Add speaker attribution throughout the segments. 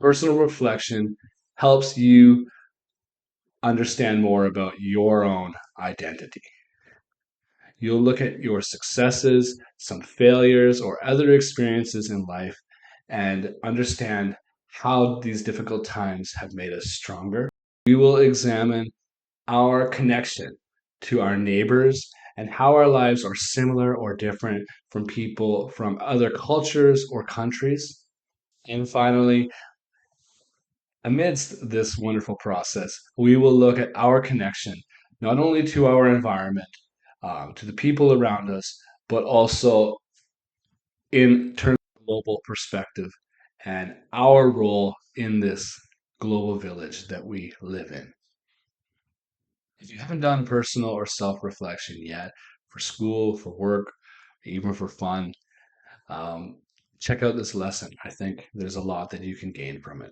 Speaker 1: Personal reflection helps you understand more about your own identity. You'll look at your successes, some failures, or other experiences in life and understand how these difficult times have made us stronger. We will examine our connection to our neighbors and how our lives are similar or different from people from other cultures or countries. And finally, amidst this wonderful process, we will look at our connection not only to our environment, to the people around us, but also in terms of global perspective and our role in this global village that we live in. If you haven't done personal or self reflection yet, for school, for work, even for fun, um, check out this lesson. I think there's a lot that you can gain from it.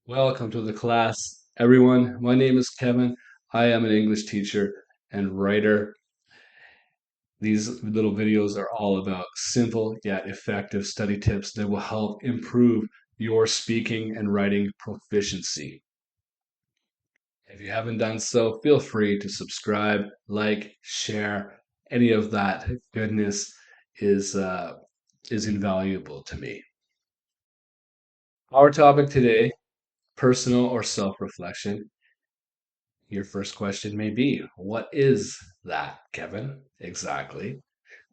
Speaker 1: Welcome to the class, everyone. My name is Kevin. I am an English teacher and writer. These little videos are all about simple yet effective study tips that will help improve your speaking and writing proficiency. If you haven't done so, feel free to subscribe, like, share. Any of that goodness is uh, is invaluable to me. Our topic today, personal or self-reflection. Your first question may be, what is that, Kevin? Exactly.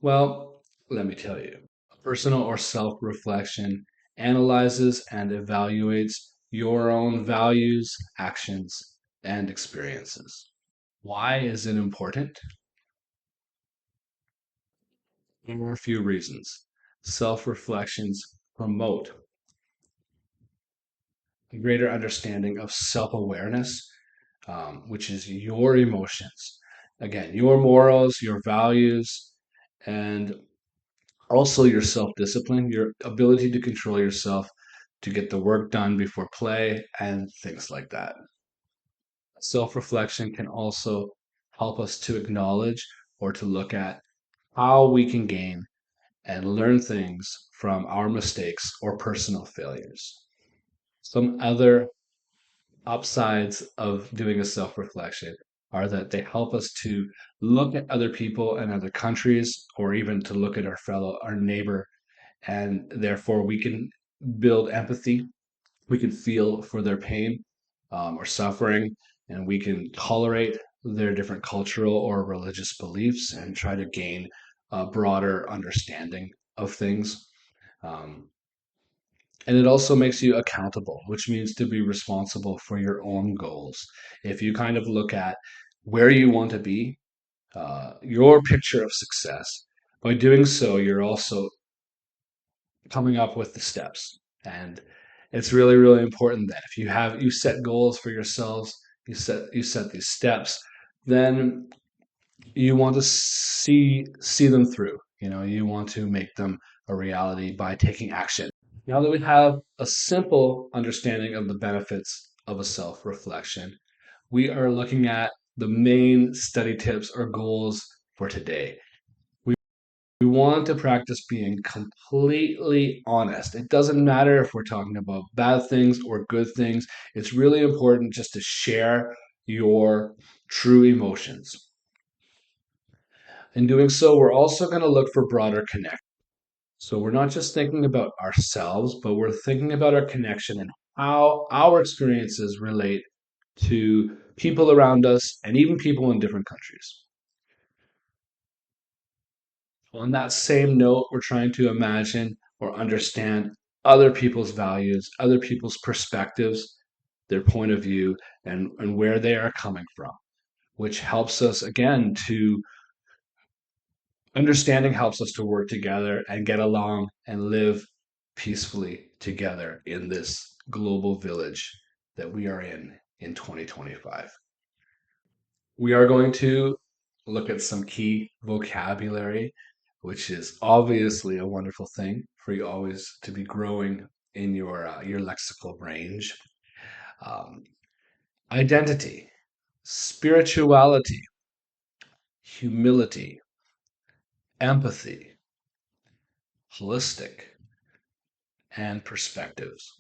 Speaker 1: Well, let me tell you. Personal or self-reflection analyzes and evaluates your own values, actions, and experiences. Why is it important? There are a few reasons. Self-reflections promote a greater understanding of self-awareness, which is your emotions. Again, your morals, your values, and also your self-discipline, your ability to control yourself to get the work done before play, and things like that. Self-reflection can also help us to acknowledge or to look at how we can gain and learn things from our mistakes or personal failures. Some other upsides of doing a self reflection are that they help us to look at other people and other countries, or even to look at our neighbor, and therefore we can build empathy. We can feel for their pain or suffering, and we can tolerate their different cultural or religious beliefs and try to gain a broader understanding of things. Um, and it also makes you accountable, which means to be responsible for your own goals. If you kind of look at where you want to be, your picture of success, by doing so, you're also coming up with the steps. And it's really, really important that if you set goals for yourselves, you set these steps, then you want to see them through. You want to make them a reality by taking action. Now that we have a simple understanding of the benefits of a self-reflection, we are looking at the main study tips or goals for today. We want to practice being completely honest. It doesn't matter if we're talking about bad things or good things. It's really important just to share your true emotions. In doing so, we're also going to look for broader connection. So we're not just thinking about ourselves, but we're thinking about our connection and how our experiences relate to people around us and even people in different countries. On that same note, we're trying to imagine or understand other people's values, other people's perspectives, their point of view, and where they are coming from, which helps us, again, to understanding helps us to work together and get along and live peacefully together in this global village that we are in in 2025. We are going to look at some key vocabulary, which is obviously a wonderful thing for you always to be growing in your lexical range. Um, Identity, spirituality, humility, empathy, holistic, and perspectives.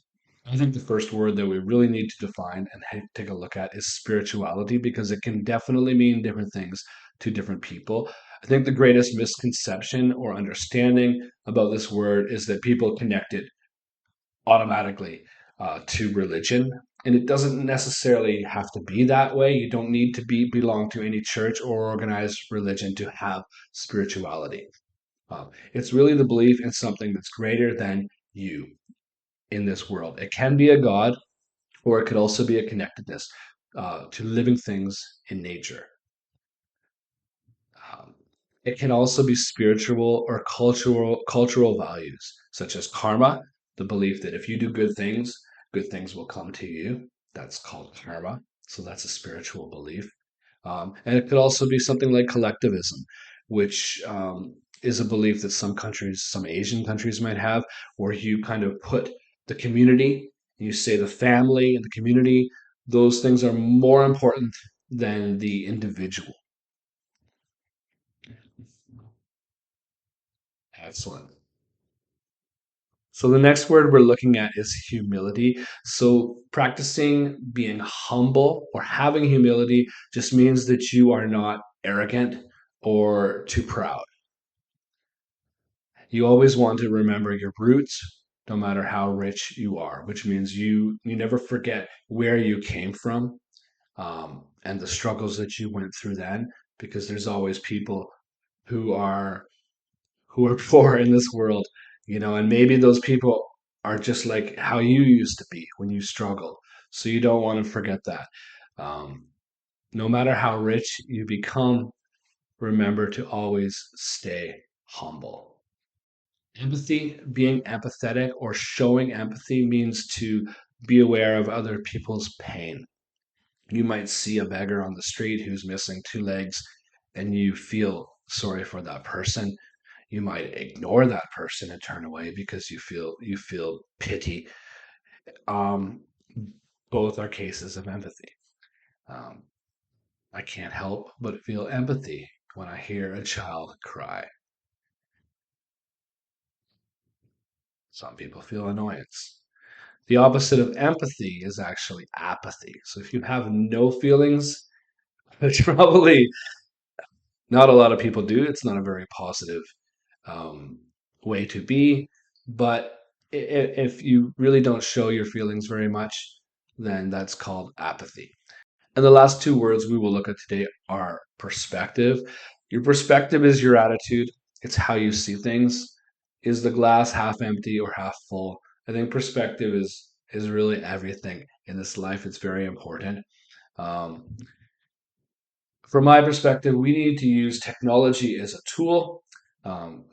Speaker 1: I think the first word that we really need to define and take a look at is spirituality because it can definitely mean different things to different people. I think the greatest misconception or understanding about this word is that people connect it automatically to religion. And it doesn't necessarily have to be that way. You don't need to belong to any church or organized religion to have spirituality. It's really the belief in something that's greater than you in this world. It can be a God, or it could also be a connectedness to living things in nature. Um, it can also be spiritual or cultural values, such as karma, the belief that if you do good things will come to you. That's called karma. So that's a spiritual belief. And it could also be something like collectivism, which is a belief that some countries, some Asian countries might have, where you kind of put the community, you say the family and the community, those things are more important than the individual. Excellent. So the next word we're looking at is humility. So practicing being humble or having humility just means that you are not arrogant or too proud. You always want to remember your roots, no matter how rich you are, which means you never forget where you came from and the struggles that you went through then, because there's always people who are who are poor in this world, and maybe those people are just like how you used to be when you struggled. So you don't want to forget that. Um, no matter how rich you become, remember to always stay humble. Empathy, being empathetic or showing empathy means to be aware of other people's pain. You might see a beggar on the street who's missing two legs and you feel sorry for that person. You might ignore that person and turn away because you feel pity. Um, Both are cases of empathy. Um, I can't help but feel empathy when I hear a child cry. Some people feel annoyance. The opposite of empathy is actually apathy. So if you have no feelings, which probably not a lot of people do, it's not a very positive um, way to be. But if you really don't show your feelings very much, then that's called apathy. And the last two words we will look at today are perspective. Your perspective is your attitude, it's how you see things. Is the glass half empty or half full? I think perspective is really everything in this life. It's very important. Um, from my perspective, we need to use technology as a tool,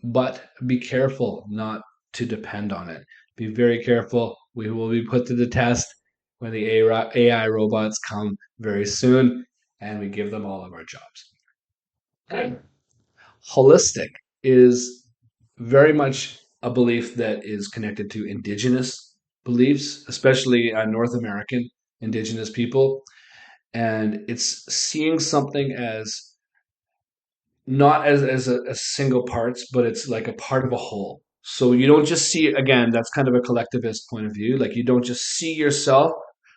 Speaker 1: but be careful not to depend on it. Be very careful. We will be put to the test when the AI robots come very soon and we give them all of our jobs. Holistic is very much a belief that is connected to indigenous beliefs, especially North American indigenous people. And it's seeing something as not as a single parts, but it's like a part of a whole. So you don't just see, again, that's kind of a collectivist point of view. Like you don't just see yourself,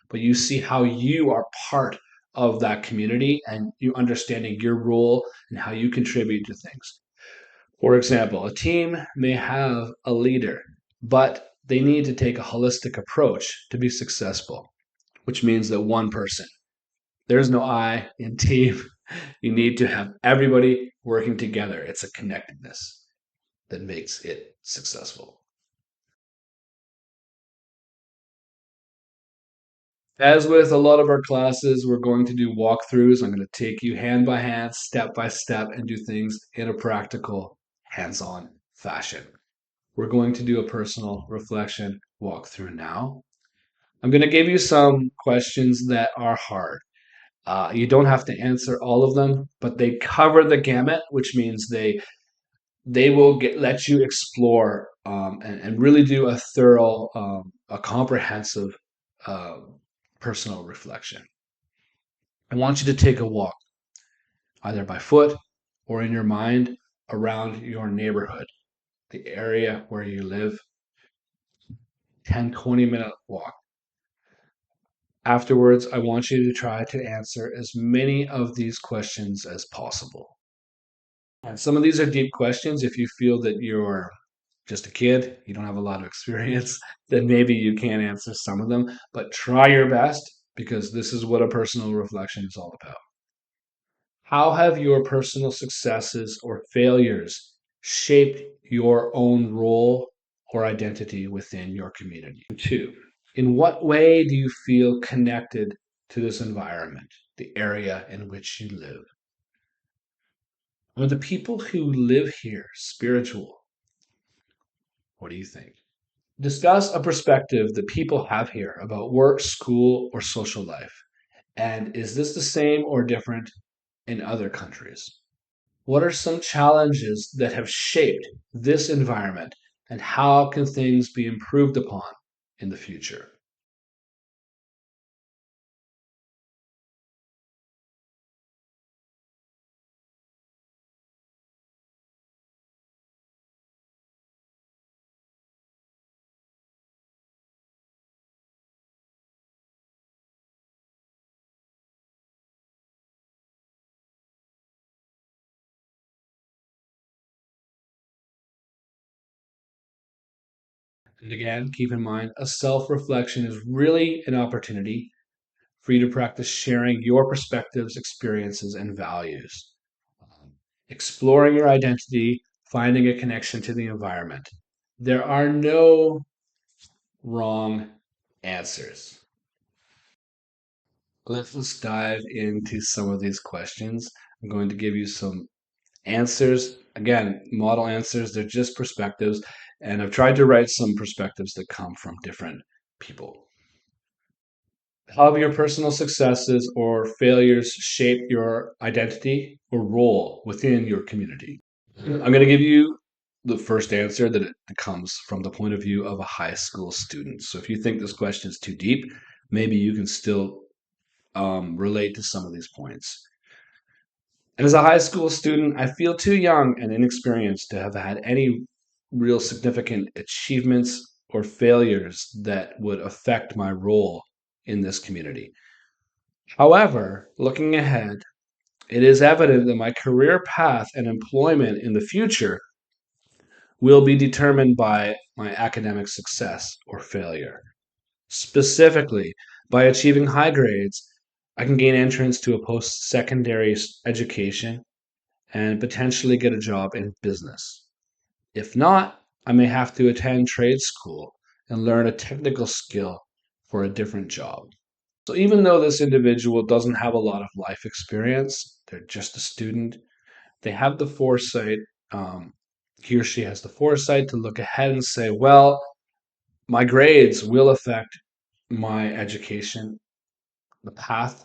Speaker 1: but you see how you are part of that community and you understanding your role and how you contribute to things. For example, a team may have a leader, but they need to take a holistic approach to be successful, which means that one person, there's no I in team. You need to have everybody working together. It's a connectedness that makes it successful. As with a lot of our classes, we're going to do walkthroughs. I'm going to take you hand by hand, step by step, and do things in a practical, hands on fashion. We're going to do a personal reflection walkthrough now. I'm going to give you some questions that are hard. You don't have to answer all of them, but they cover the gamut, which means they will let you explore and really do a thorough, a comprehensive uh, personal reflection. I want you to take a walk, either by foot or in your mind, around your neighborhood, the area where you live. 10-20 minute walk. Afterwards, I want you to try to answer as many of these questions as possible. And some of these are deep questions. If you feel that you're just a kid, you don't have a lot of experience, then maybe you can't answer some of them, but try your best because this is what a personal reflection is all about. How have your personal successes or failures shaped your own role or identity within your community? Two, in what way do you feel connected to this environment, the area in which you live? Are the people who live here spiritual? What do you think? Discuss a perspective that people have here about work, school, or social life. And is this the same or different in other countries? What are some challenges that have shaped this environment, and how can things be improved upon in the future? And again, keep in mind a self reflection is really an opportunity for you to practice sharing your perspectives, experiences, and values, exploring your identity, finding a connection to the environment. There are no wrong answers. Let's dive into some of these questions. I'm going to give you some answers. Again, model answers, they're just perspectives. And I've tried to write some perspectives that come from different people. How have your personal successes or failures shaped your identity or role within your community? I'm going to give you the first answer that it comes from the point of view of a high school student. So if you think this question is too deep, maybe you can still relate to some of these points. And as a high school student, I feel too young and inexperienced to have had any real significant achievements or failures that would affect my role in this community. However, looking ahead, it is evident that my career path and employment in the future will be determined by my academic success or failure. Specifically, by achieving high grades, I can gain entrance to a post secondary education and potentially get a job in business. If not, I may have to attend trade school and learn a technical skill for a different job. So, even though this individual doesn't have a lot of life experience, they're just a student, they have the foresight, um, he or she has the foresight to look ahead and say, well, my grades will affect my education, the path,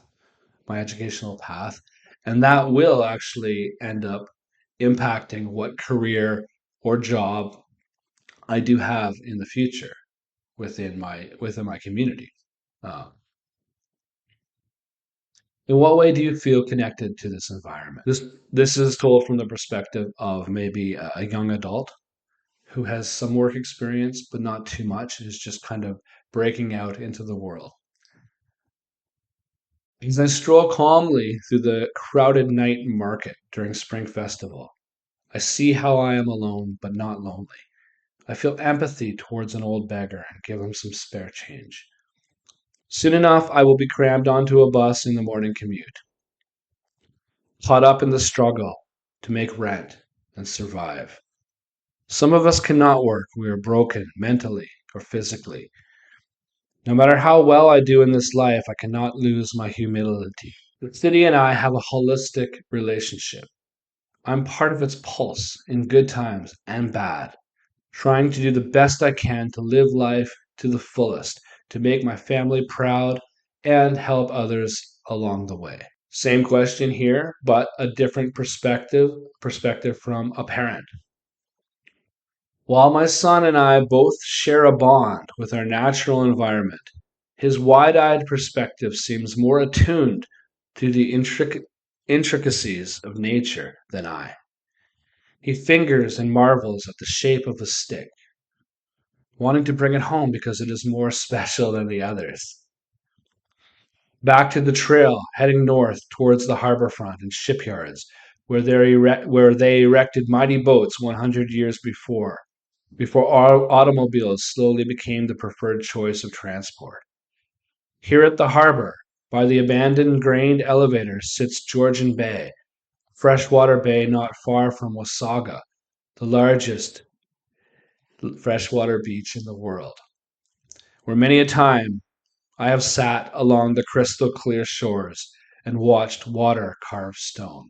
Speaker 1: my educational path, and that will actually end up impacting what career or job I do have in the future within my community. Uh, in what way do you feel connected to this environment? This is told from the perspective of maybe a young adult who has some work experience, but not too much, is just kind of breaking out into the world. As I stroll calmly through the crowded night market during Spring Festival, I see how I am alone but not lonely. I feel empathy towards an old beggar and give him some spare change. Soon enough, I will be crammed onto a bus in the morning commute, caught up in the struggle to make rent and survive. Some of us cannot work. We are broken mentally or physically. No matter how well I do in this life, I cannot lose my humility. The city and I have a holistic relationship. I'm part of its pulse in good times and bad, trying to do the best I can to live life to the fullest to make my family proud and help others along the way. Same question here, but a different perspective from a parent. While my son and I both share a bond with our natural environment, his wide-eyed perspective seems more attuned to the intricacies of nature than I. He fingers and marvels at the shape of a stick, wanting to bring it home because it is more special than the others. Back to the trail, heading north towards the harbor front and shipyards, where they erected mighty boats 100 years before automobiles slowly became the preferred choice of transport. Here at the harbor, by the abandoned grain elevator, sits Georgian Bay, freshwater bay not far from Wasaga, the largest freshwater beach in the world, where many a time I have sat along the crystal clear shores and watched water carve stone.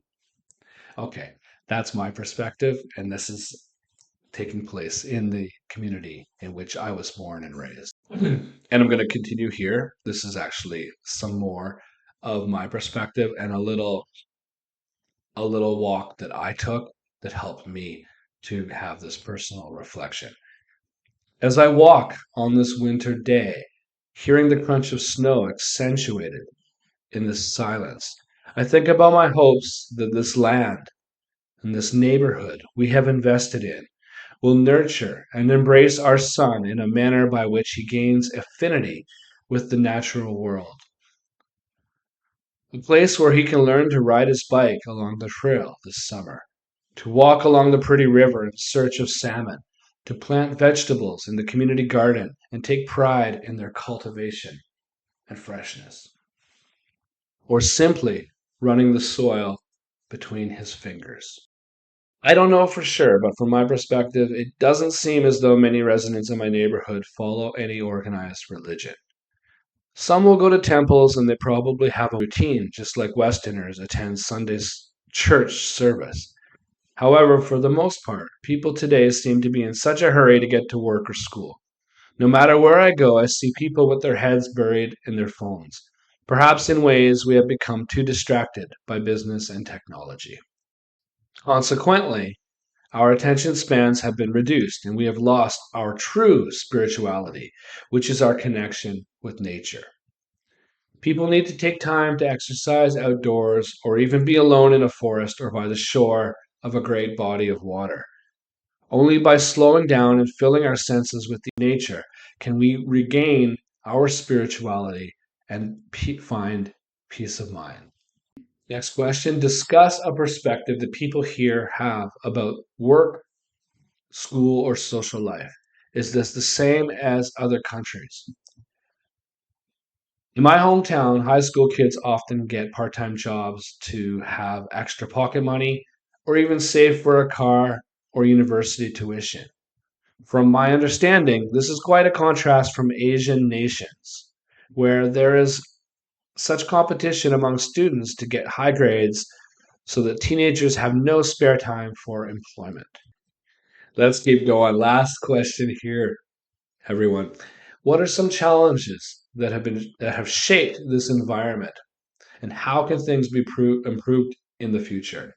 Speaker 1: Okay, that's my perspective, and this is taking place in the community in which I was born and raised. And I'm going to continue here. This is actually some more of my perspective and a little walk that I took that helped me to have this personal reflection. As I walk on this winter day, hearing the crunch of snow accentuated in this silence, I think about my hopes that this land and this neighborhood we have invested in will nurture and embrace our son in a manner by which he gains affinity with the natural world. A place where he can learn to ride his bike along the trail this summer, to walk along the pretty river in search of salmon, to plant vegetables in the community garden and take pride in their cultivation and freshness, or simply running the soil between his fingers. I don't know for sure, but from my perspective, it doesn't seem as though many residents in my neighborhood follow any organized religion. Some will go to temples and they probably have a routine, just like Westerners attend Sunday's church service. However, for the most part, people today seem to be in such a hurry to get to work or school. No matter where I go, I see people with their heads buried in their phones, perhaps in ways we have become too distracted by business and technology. Consequently, our attention spans have been reduced and we have lost our true spirituality, which is our connection with nature. People need to take time to exercise outdoors or even be alone in a forest or by the shore of a great body of water. Only by slowing down and filling our senses with nature can we regain our spirituality and find peace of mind. Next question. Discuss a perspective that people here have about work, school, or social life. Is this the same as other countries? In my hometown, high school kids often get part time jobs to have extra pocket money or even save for a car or university tuition. From my understanding, this is quite a contrast from Asian nations, where there is such competition among students to get high grades so that teenagers have no spare time for employment. Let's keep going. Last question here, everyone. What are some challenges that have shaped this environment, and how can things be improved in the future?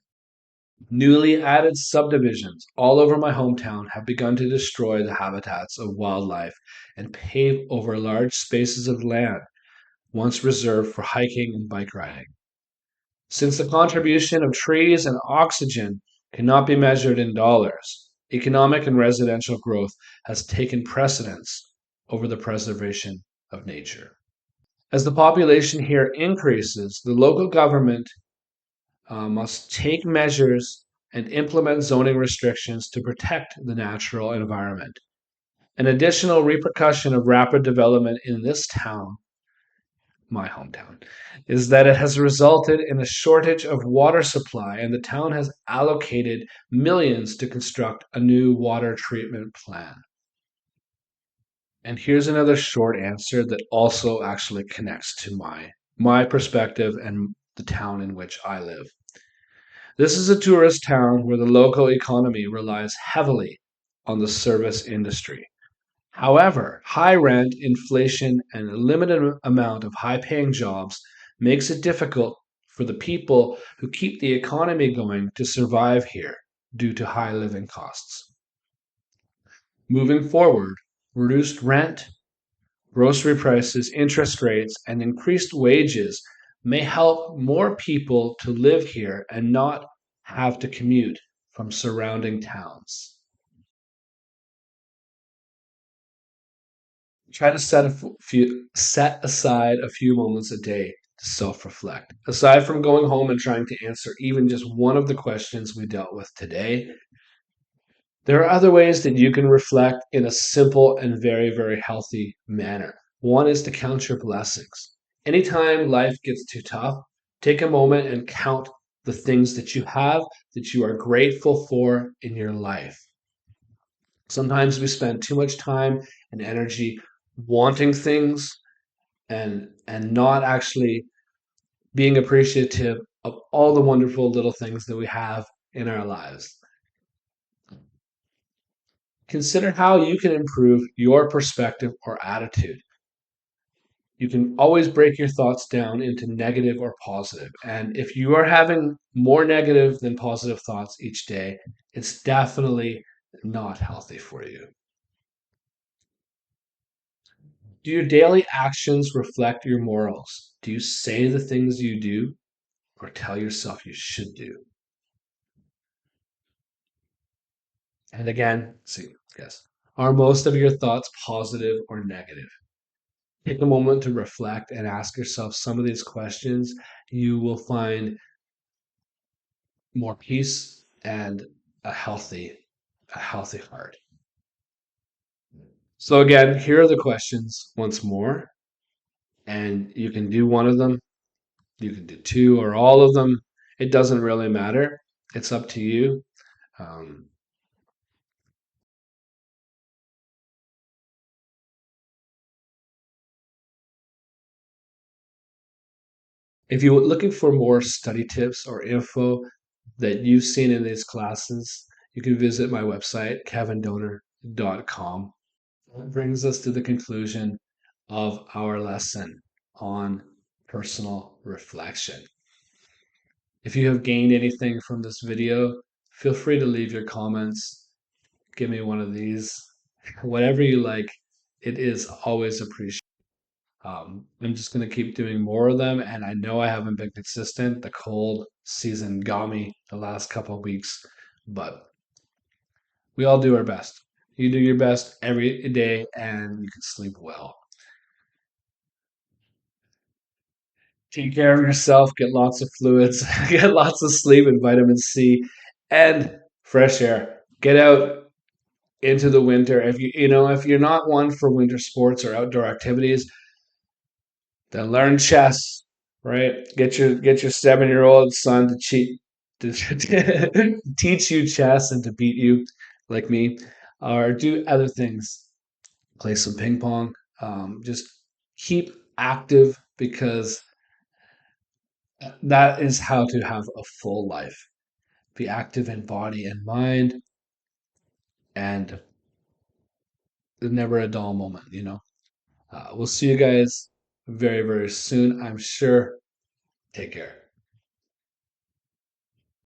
Speaker 1: Newly added subdivisions all over my hometown have begun to destroy the habitats of wildlife and pave over large spaces of land once reserved for hiking and bike riding. Since the contribution of trees and oxygen cannot be measured in dollars, economic and residential growth has taken precedence over the preservation of nature. As the population here increases, the local government must take measures and implement zoning restrictions to protect the natural environment. An additional repercussion of rapid development in this town, my hometown, is that it has resulted in a shortage of water supply, and the town has allocated millions to construct a new water treatment plant. And here's another short answer that also actually connects to my perspective and the town in which I live. This is a tourist town where the local economy relies heavily on the service industry. However, high rent, inflation, and a limited amount of high paying jobs makes it difficult for the people who keep the economy going to survive here due to high living costs. Moving forward, reduced rent, grocery prices, interest rates, and increased wages may help more people to live here and not have to commute from surrounding towns. Try to set aside a few moments a day to self-reflect. Aside from going home and trying to answer even just one of the questions we dealt with today, there are other ways that you can reflect in a simple and very, very healthy manner. One is to count your blessings. Anytime life gets too tough, take a moment and count the things that you have that you are grateful for in your life. Sometimes we spend too much time and energy wanting things and not actually being appreciative of all the wonderful little things that we have in our lives. Consider how you can improve your perspective or attitude. You can always break your thoughts down into negative or positive. And if you are having more negative than positive thoughts each day, it's definitely not healthy for you. Do your daily actions reflect your morals? Do you say the things you do or tell yourself you should do? And again, see, yes. Are most of your thoughts positive or negative? Take a moment to reflect and ask yourself some of these questions. You will find more peace and a healthy, a healthy heart. So again, here are the questions once more, and you can do one of them, you can do two or all of them. It doesn't really matter. It's up to you. Um, if you're looking for more study tips or info that you've seen in these classes, you can visit my website, kevindonor.com. That brings us to the conclusion of our lesson on personal reflection. If you have gained anything from this video, feel free to leave your comments. Give me one of these. Whatever you like, it is always appreciated. I'm just going to keep doing more of them, and I know I haven't been consistent. The cold season got me the last couple of weeks, but we all do our best. You do your best every day, and you can sleep well. Take care of yourself, get lots of fluids, get lots of sleep and vitamin C, and fresh air. Get out into the winter. If you're not one for winter sports or outdoor activities, then learn chess, right? Get your 7-year-old son to teach you chess and to beat you like me, or do other things. Play some ping pong. Just keep active because that is how to have a full life. Be active in body and mind, and there's never a dull moment. We'll see you guys very, very soon, I'm sure. Take care.